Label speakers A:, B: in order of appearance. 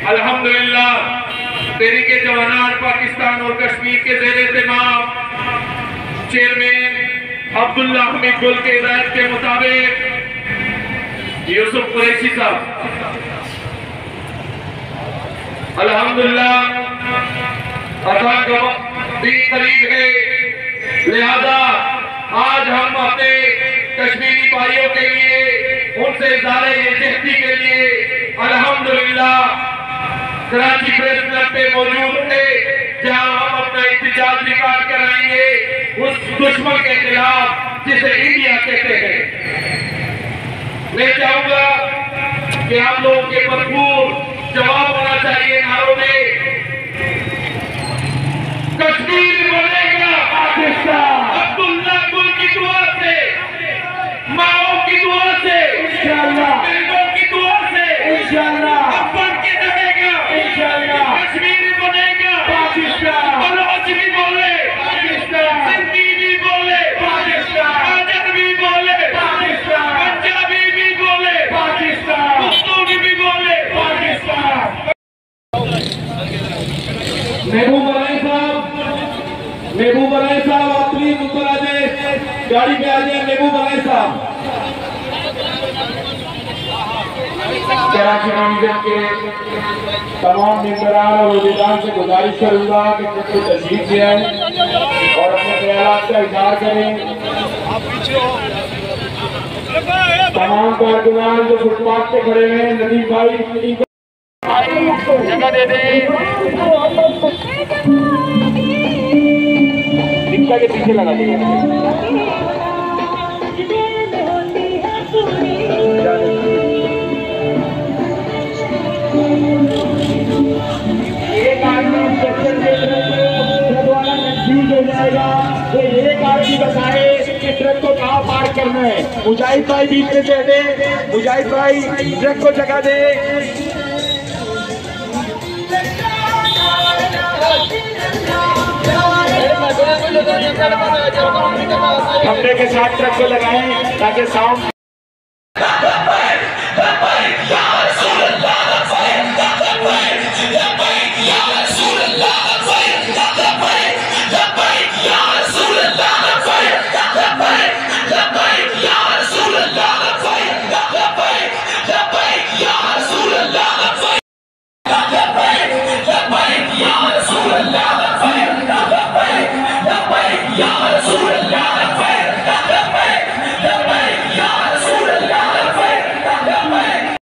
A: अल्हम्दुलिल्लाह तहरीके जवानात पाकिस्तान और कश्मीर के ज़ेर-ए-इत्तेमाम चेयरमैन अब्दुल्ला हमीद गुल के हिदायत के मुताबिक यूसुफ कुरैशी साहब अल्हम्दुलिल्लाह दिन करीब है, लिहाजा आज हम अपने कश्मीरी भाइयों के लिए उनसे इज़हार यकजहती के लिए अल्हम्दुलिल्लाह कराची प्रेस क्लब पे मौजूद है, जहां हम अपना एहतजाज रिकॉर्ड कराएंगे उस दुश्मन के खिलाफ जिसे इंडिया कहते हैं। मैं चाहूंगा कि आप लोगों के भरपूर जवाब होना चाहिए नारों में। कश्मीर बनेगा पाकिस्तान, अब्दुल्ला गुल की दुआ से, माओ की दुआ से, इंशाअल्लाह, बेगों की दुआ से, इंशाअल्लाह, अब्बन के रहेगा, इंशाअल्लाह, कश्मीर बनेगा पाकिस्तान, बलोच भी बोले पाकिस्तान, सिंधी भी बोले पाकिस्तान, आजम भी बोले पाकिस्तान, पंजाबी भी बोले पाकिस्तान, उर्दू भी बोले पाकिस्तान। महबूब बनाए साहब आप प्लीज ऊपर आ जाए, गाड़ी में आ जाए। महबूब बनाए साहब कराची नौनिगम के तमाम मेंबरान और वज़ीरान से गुजारिश करूंगा कि कुछ तशरीफ ले आए और अपने ख्यालात का इज़हार करें। तमाम कारकुनान जो फुटपाथ पे खड़े हैं, नदीम भाई जगह दे दें, रिक्शा के पीछे लगा दिया। एक आदमी इंस्ट्रक्शन दे रहे द्वारा कंफ्यूज हो जाएगा, तो एक आदमी बताए कि ट्रक को कहाँ पार्क करना है। मुजाहिद भाई बीच में से दे, मुजाहिद भाई ट्रक को जगह दे। खंबे के साथ ट्रक को लगाएं ताकि साउंड